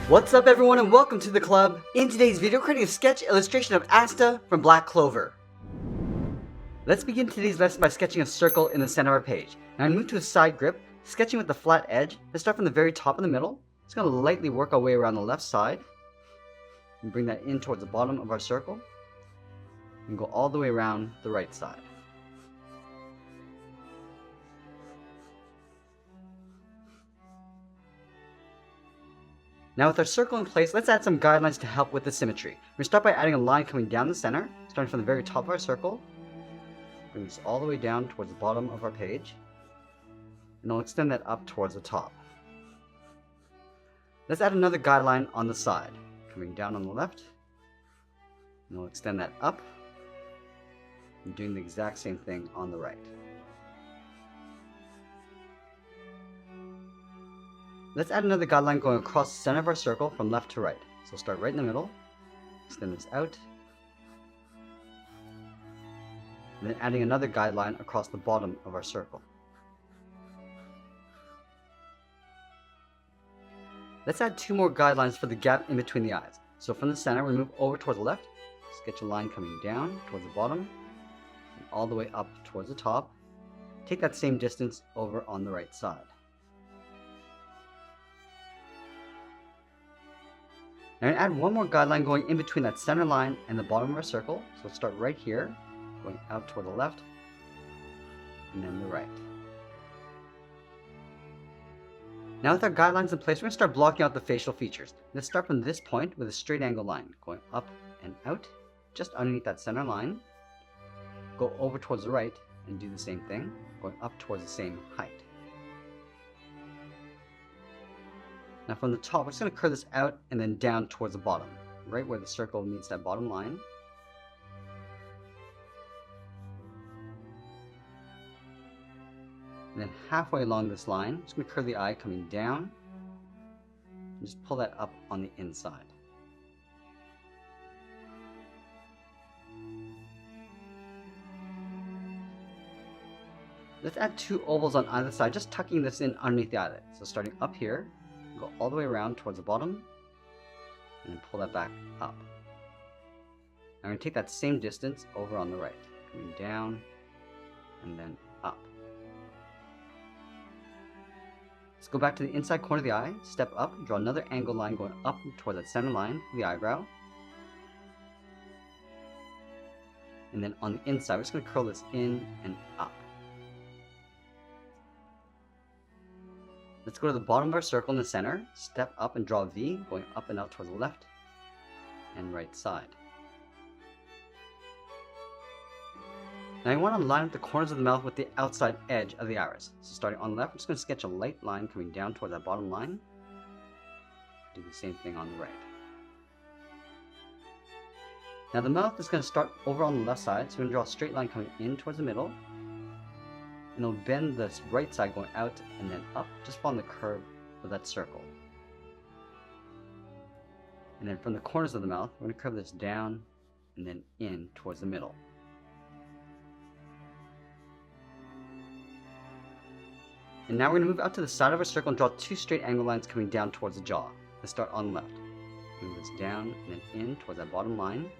What's up everyone and welcome to the club. In today's video, creating a sketch illustration of Asta from Black Clover. Let's begin today's lesson by sketching a circle in the center of our page. Now I move to a side grip, sketching with the flat edge. Let's start from the very top in the middle. Just going to lightly work our way around the left side. And bring that in towards the bottom of our circle. And go all the way around the right side. Now with our circle in place, let's add some guidelines to help with the symmetry. We're going to start by adding a line coming down the center, starting from the very top of our circle. Bring this all the way down towards the bottom of our page. And I'll extend that up towards the top. Let's add another guideline on the side, coming down on the left. And we'll extend that up. And doing the exact same thing on the right. Let's add another guideline going across the center of our circle from left to right. So we'll start right in the middle, extend this out, and then adding another guideline across the bottom of our circle. Let's add two more guidelines for the gap in between the eyes. So from the center, we move over towards the left, sketch a line coming down towards the bottom, and all the way up towards the top. Take that same distance over on the right side. Now add one more guideline going in between that center line and the bottom of our circle. So let's start right here, going out toward the left, and then the right. Now with our guidelines in place, we're going to start blocking out the facial features. Let's start from this point with a straight angle line, going up and out, just underneath that center line. Go over towards the right and do the same thing, going up towards the same height. Now from the top, we're just going to curve this out and then down towards the bottom, right where the circle meets that bottom line. And then halfway along this line, I'm just going to curve the eye coming down and just pull that up on the inside. Let's add two ovals on either side, just tucking this in underneath the eyelid. So starting up here, go all the way around towards the bottom and then pull that back up. I'm going to take that same distance over on the right, coming down and then up. Let's go back to the inside corner of the eye, step up, draw another angle line going up toward that center line of the eyebrow. And then on the inside, we're just going to curl this in and up. Let's go to the bottom of our circle in the center, step up and draw a V, going up and out towards the left and right side. Now I want to line up the corners of the mouth with the outside edge of the iris. So starting on the left, I'm just going to sketch a light line coming down toward that bottom line. Do the same thing on the right. Now the mouth is going to start over on the left side, so we're going to draw a straight line coming in towards the middle. And it'll bend this right side going out and then up, just following the curve of that circle. And then from the corners of the mouth, we're going to curve this down and then in towards the middle. And now we're going to move out to the side of our circle and draw two straight angle lines coming down towards the jaw. Let's start on the left. Move this down and then in towards that bottom line.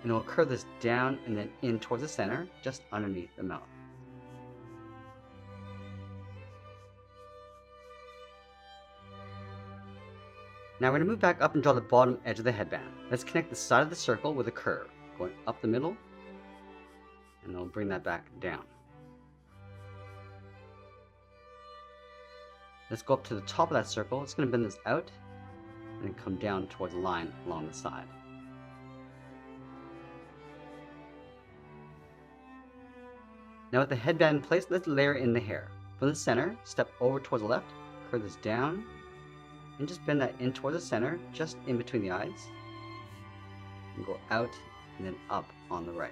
And we'll curve this down and then in towards the center, just underneath the mouth. Now we're going to move back up and draw the bottom edge of the headband. Let's connect the side of the circle with a curve, going up the middle, and then we'll bring that back down. Let's go up to the top of that circle. It's going to bend this out and then come down towards the line along the side. Now with the headband in place, let's layer in the hair. From the center, step over towards the left, curve this down, and just bend that in towards the center, just in between the eyes. And go out and then up on the right.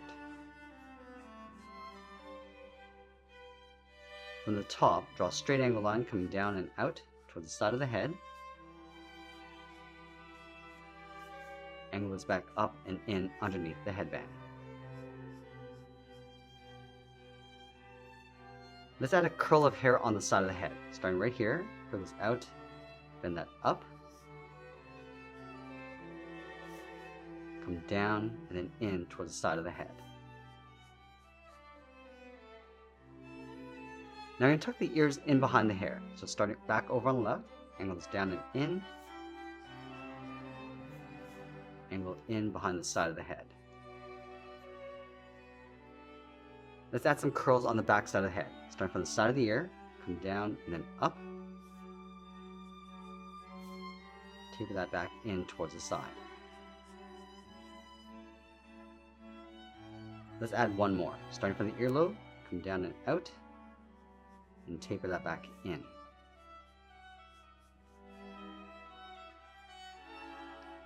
From the top, draw a straight angle line coming down and out towards the side of the head. Angle this back up and in underneath the headband. Let's add a curl of hair on the side of the head. Starting right here, curl this out, bend that up, come down, and then in towards the side of the head. Now we're going to tuck the ears in behind the hair. So starting back over on the left, angle this down and in, angle in behind the side of the head. Let's add some curls on the back side of the head. Starting from the side of the ear, come down and then up. Taper that back in towards the side. Let's add one more. Starting from the earlobe, come down and out, and taper that back in.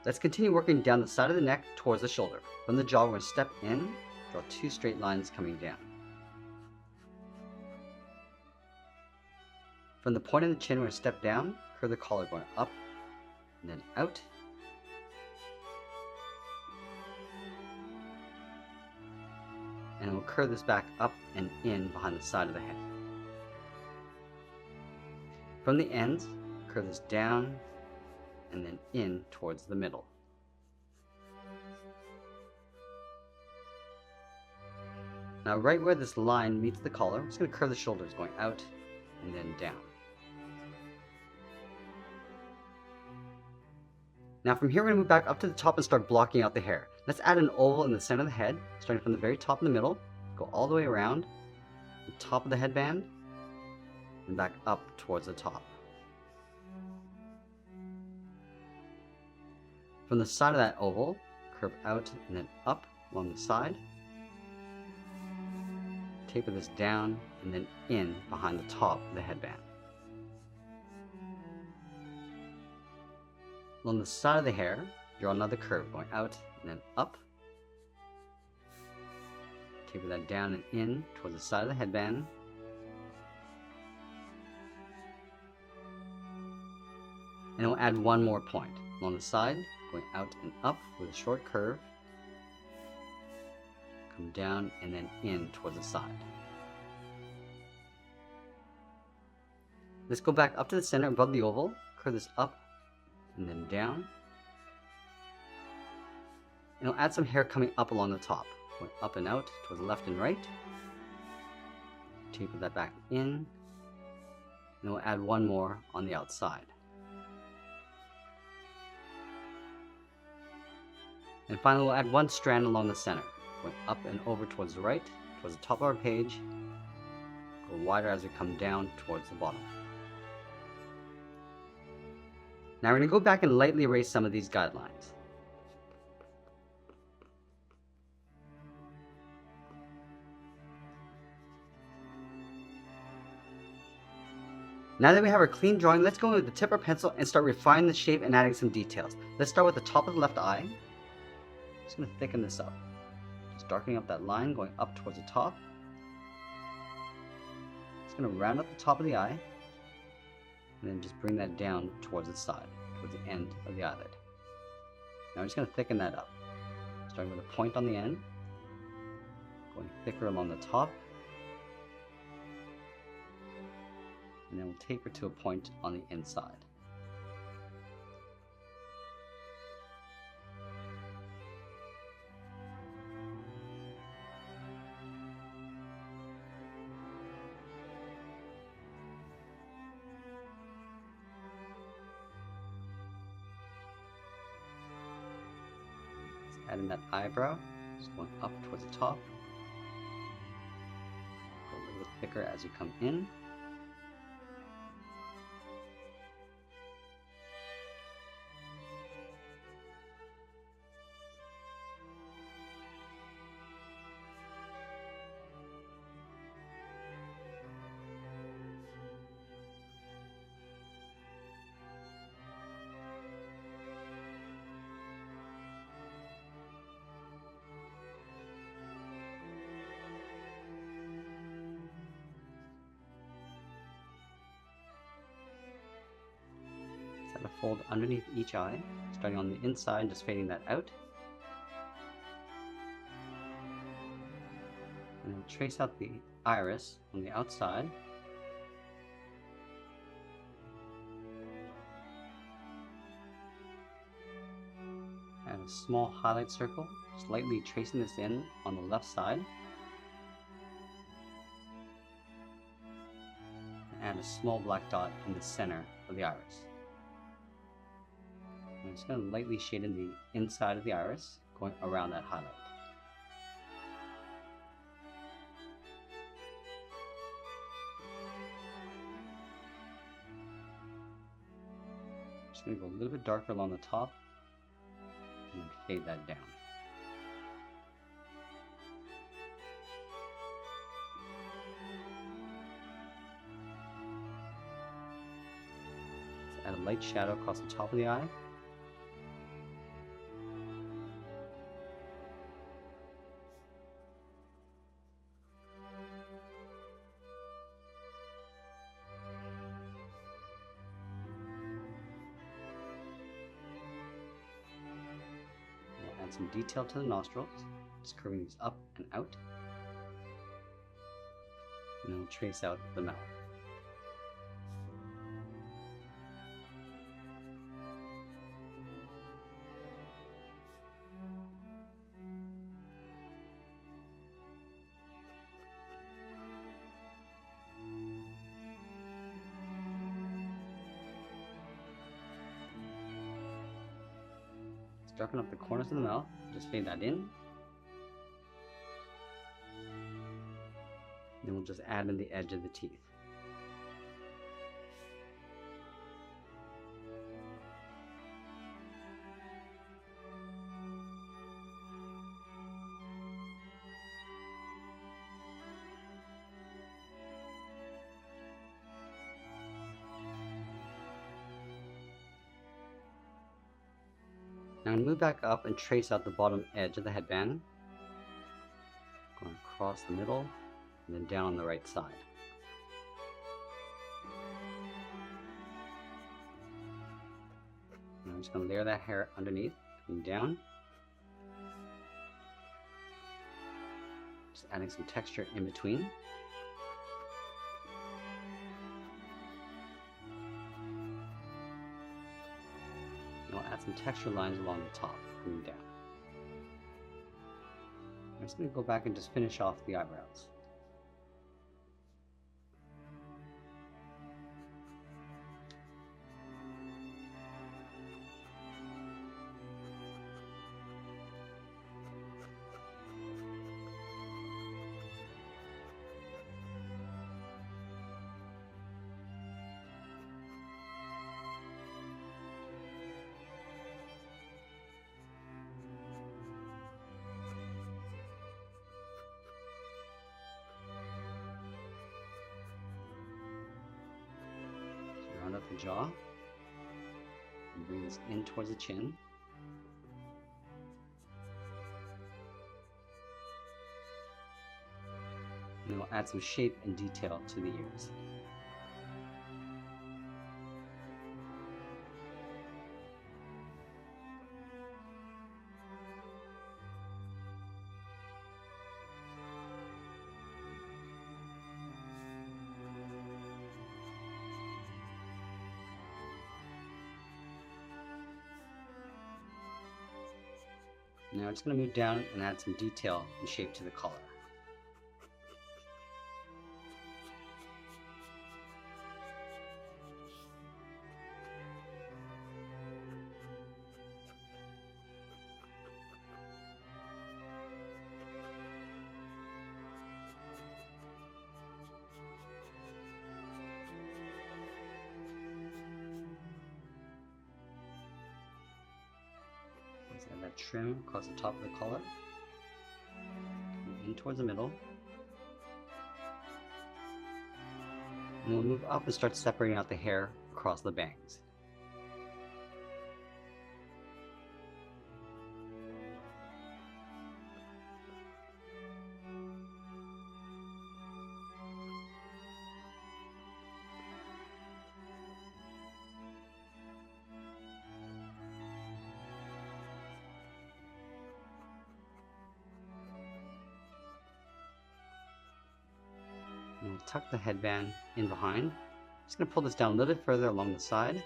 Let's continue working down the side of the neck towards the shoulder. From the jaw, we're going to step in, draw two straight lines coming down. From the point of the chin, we're going to step down, curve the collar going up, and then out. And we'll curve this back up and in behind the side of the head. From the ends, curve this down and then in towards the middle. Now right where this line meets the collar, I'm just going to curve the shoulders going out and then down. Now from here we're going to move back up to the top and start blocking out the hair. Let's add an oval in the center of the head, starting from the very top in the middle, go all the way around, the top of the headband, and back up towards the top. From the side of that oval, curve out and then up along the side, taper this down and then in behind the top of the headband. Along the side of the hair, draw another curve going out and then up. Taper that down and in towards the side of the headband. And we'll add one more point. Along the side, going out and up with a short curve. Come down and then in towards the side. Let's go back up to the center above the oval, curve this up and then down. And we'll add some hair coming up along the top, going up and out towards the left and right. Taper that back in, and we'll add one more on the outside. And finally we'll add one strand along the center, going up and over towards the right, towards the top of our page, go wider as we come down towards the bottom. Now we're going to go back and lightly erase some of these guidelines. Now that we have our clean drawing, let's go in with the tip of our pencil and start refining the shape and adding some details. Let's start with the top of the left eye. Just going to thicken this up. Just darkening up that line going up towards the top. Just going to round up the top of the eye. And then just bring that down towards the side, towards the end of the eyelid. Now I'm just going to thicken that up. Starting with a point on the end. Going thicker along the top. And then we'll taper to a point on the inside. Add in that eyebrow, just going up towards the top. Go a little bit thicker as you come in. Set a fold underneath each eye, starting on the inside, just fading that out. And We'll trace out the iris on the outside. Add a small highlight circle, just lightly tracing this in on the left side. And add a small black dot in the center of the iris. I'm just going to lightly shade in the inside of the iris, going around that highlight. Just going to go a little bit darker along the top, and then fade that down. Let's add a light shadow across the top of the eye. Add some detail to the nostrils, just curving these up and out, and then we'll trace out the mouth. Darken up the corners of the mouth, just fade that in. Then we'll just add in the edge of the teeth. Now I'm going to move back up and trace out the bottom edge of the headband, going across the middle and then down on the right side. And I'm just going to layer that hair underneath, coming down, just adding some texture in between. And I'll add some texture lines along the top, coming down. I'm just going to go back and just finish off the eyebrows. Round up the jaw and bring this in towards the chin. And then we'll add some shape and detail to the ears. Now I'm just going to move down and add some detail and shape to the collar. Let's add that trim across the top of the collar, in towards the middle, and we'll move up and start separating out the hair across the bangs. tuck the headband in behind. Just going to pull this down a little bit further along the side.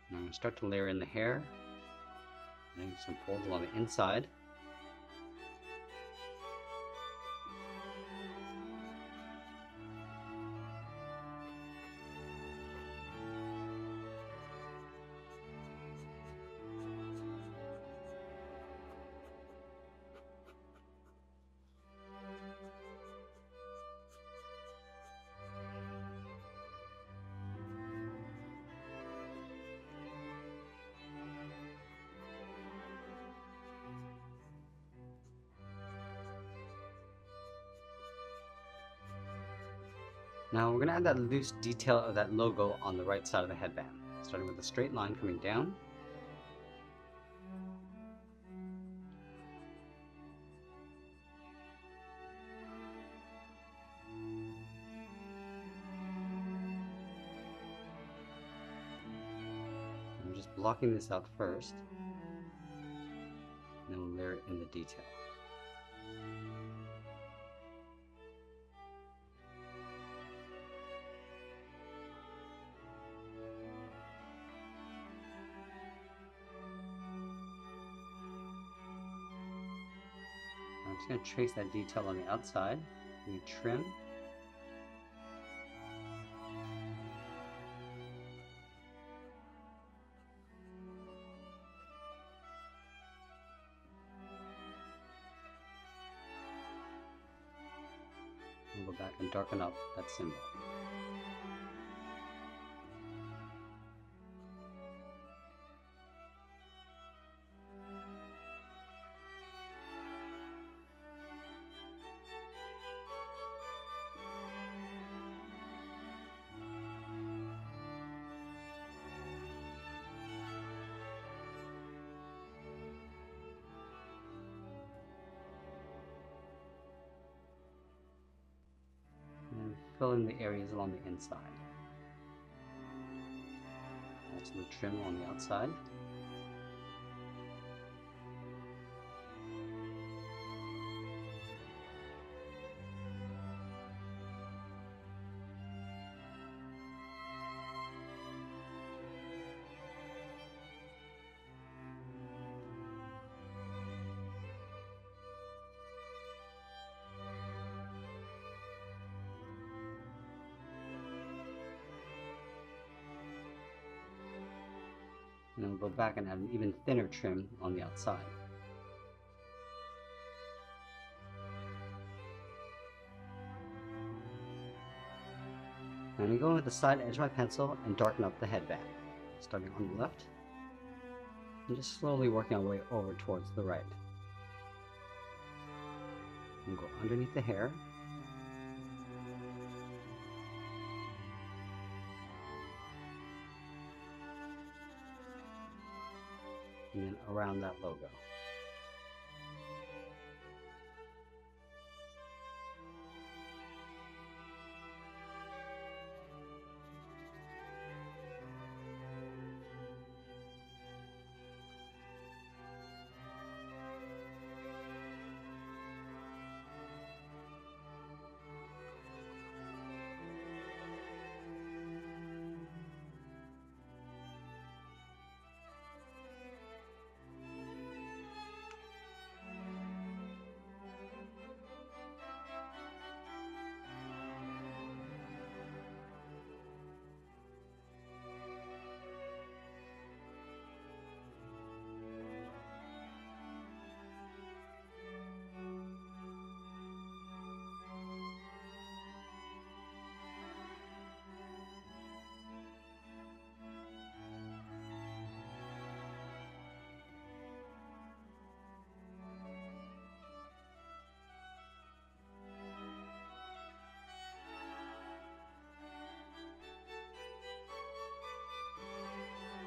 Now I'm going to start to layer in the hair. And some folds along the inside. Now we're going to add that loose detail of that logo on the right side of the headband, starting with a straight line coming down. I'm just blocking this out first, and then we'll layer in the detail. I'm just going to trace that detail on the outside. You trim. And go back and darken up that symbol. Fill in the areas along the inside. Also the trim on the outside. And then we'll go back and add an even thinner trim on the outside. And I'm going with the side edge of my pencil and darken up the headband, starting on the left, and just slowly working our way over towards the right. And go underneath the hair. And then around that logo.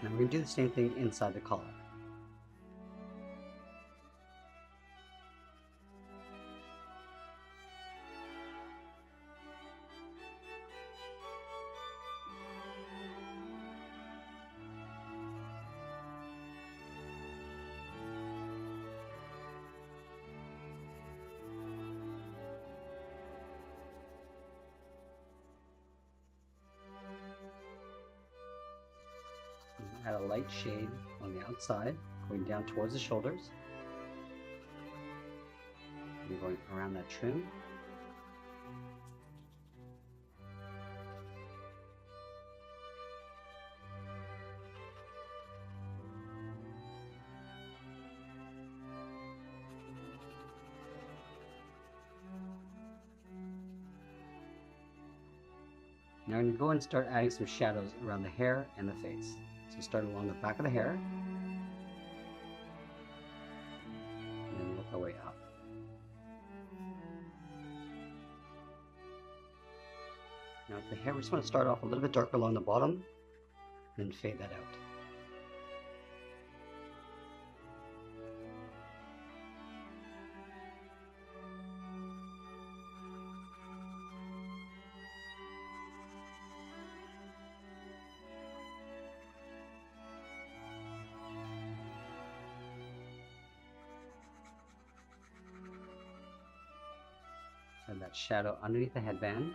Now we're going to do the same thing inside the collar. add a light shade on the outside, going down towards the shoulders. And going around that trim. Now I'm going to go and start adding some shadows around the hair and the face. So start along the back of the hair, and then work our way up. Now with the hair, we just want to start off a little bit darker along the bottom, and then fade that out. Add that shadow underneath the headband.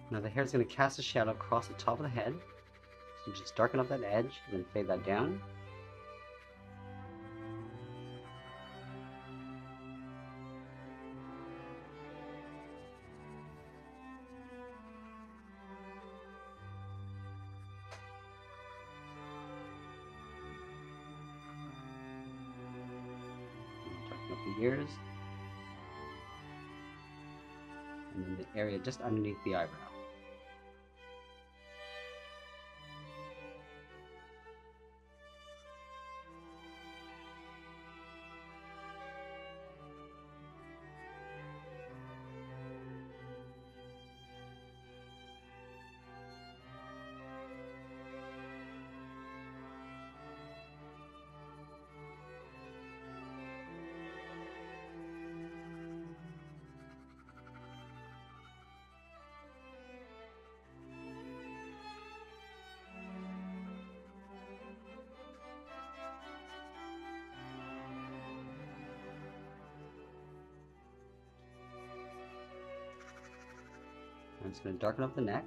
Now the hair is going to cast a shadow across the top of the head. So just darken up that edge and then fade that down. And darken up the ears. And then the area just underneath the eyebrow. I'm just going to darken up the neck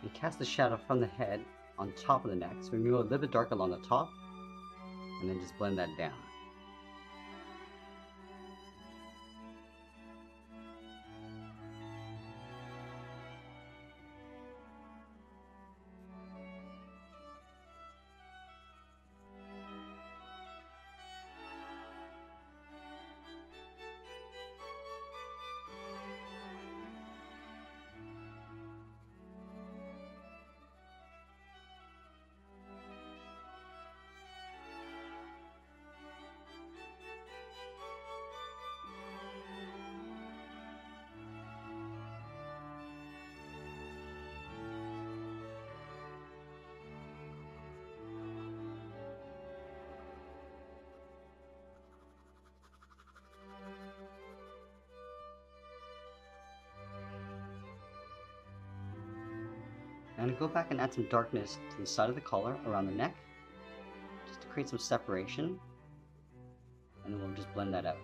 and cast the shadow from the head on top of the neck. So we go a little bit darker along the top and then just blend that down. I'm going to go back and add some darkness to the side of the collar around the neck, just to create some separation, and then we'll just blend that out.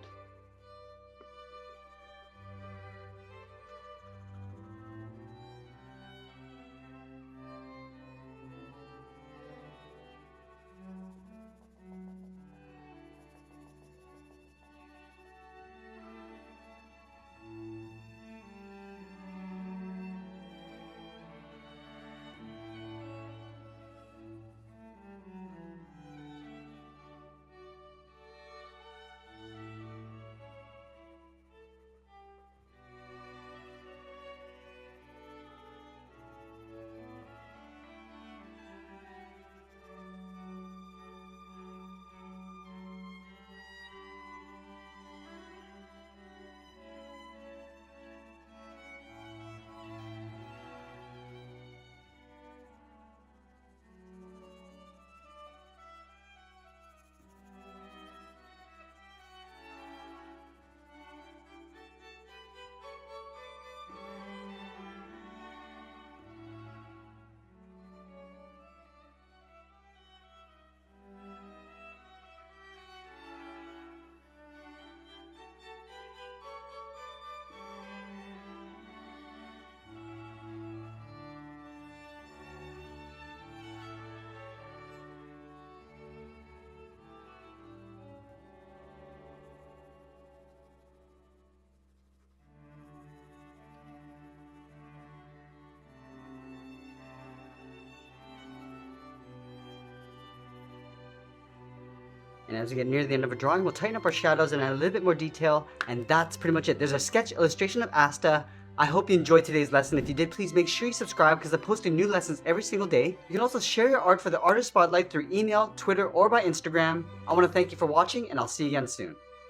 And as we get near the end of a drawing, we'll tighten up our shadows and add a little bit more detail. And that's pretty much it. There's a sketch illustration of Asta. I hope you enjoyed today's lesson. If you did, please make sure you subscribe because I'm posting new lessons every single day. You can also share your art for the Artist Spotlight through email, Twitter, or by Instagram. I want to thank you for watching, and I'll see you again soon.